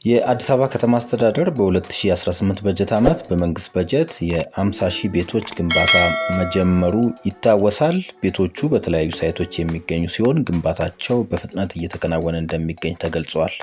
የአዲስ አበባ ከተማ አስተዳደር በ2018 በጀት ዓመት በመንግስት በጀት የ50,000 ቤቶች ግንባታ መጀመሩ ይታወሳል። ቤቶቹ በተለያዩ ሳይቶች የሚገኙ ሲሆን ግንባታቸው በፍጥነት እየተከናወነ እንደሚገኝ ተገልጿል።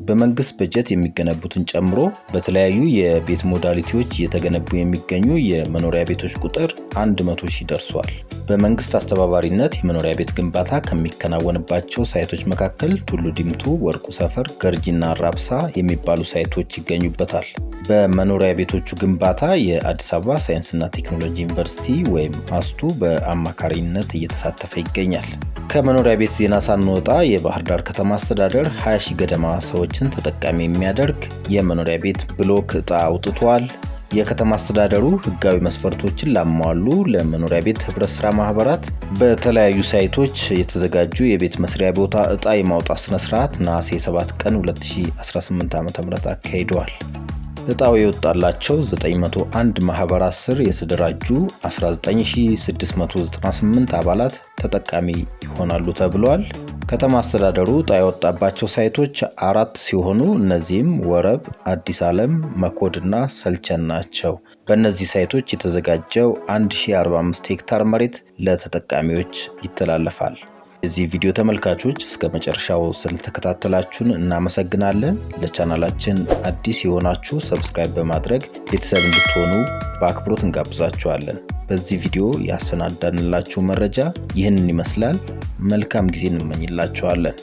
በመንግስት በጀት የሚገነቡትን ጨምሮ በተለያዩ የቤት ሞዳሊቲዎች እየተገነቡ የሚገኙ የመኖሪያ ቤቶች ቁጥር 100,000 ደርሷል። በመንግስት አስተባባሪነት የመኖሪያ ቤት ግንባታ ከሚከናወንባቸው ሳይቶች መካከል ቱሉ ዲምቱ፣ ወርቁ ሰፈር፣ ገርጂና አራብሳ የሚባሉ ሳይቶች ይገኙበታል። በመኖሪያ ቤቶቹ ግንባታ የአዲስ አበባ ሳይንስና ቴክኖሎጂ ዩኒቨርሲቲ ወይም አስቱ በአማካሪነት እየተሳተፈ ይገኛል። ከመኖሪያ ቤት ዜና ሳንወጣ የባህር ዳር ከተማ አስተዳደር 20,000 ገደማ ሰዎችን ተጠቃሚ የሚያደርግ የመኖሪያ ቤት ብሎክ ዕጣ አውጥቷል። የከተማ አስተዳደሩ ህጋዊ መስፈርቶችን ላሟሉ ለመኖሪያ ቤት ህብረት ስራ ማህበራት በተለያዩ ሳይቶች የተዘጋጁ የቤት መስሪያ ቦታ ዕጣ የማውጣት ስነ ስርዓት ነሐሴ 7 ቀን 2018 ዓ.ም አካሂደዋል። ዕጣው የወጣላቸው 901 ማህበራት ስር የተደራጁ 19698 አባላት ተጠቃሚ ይሆናሉ ተብሏል። ከተማ አስተዳደሩ ዕጣ የወጣባቸው ሳይቶች 4 ሲሆኑ እነዚህም ወረብ፣ አዲስ ዓለም፣ መኮድና ሰልቸን ናቸው። በእነዚህ ሳይቶች የተዘጋጀው 1045 ሄክታር መሬት ለተጠቃሚዎች ይተላለፋል። የዚህ ቪዲዮ ተመልካቾች እስከ መጨረሻው ስለተከታተላችሁን እናመሰግናለን። ለቻናላችን አዲስ የሆናችሁ ሰብስክራይብ በማድረግ ቤተሰብ እንድትሆኑ በአክብሮት እንጋብዛችኋለን። በዚህ ቪዲዮ ያሰናዳንላችሁ መረጃ ይህንን ይመስላል። መልካም ጊዜ እንመኝላችኋለን።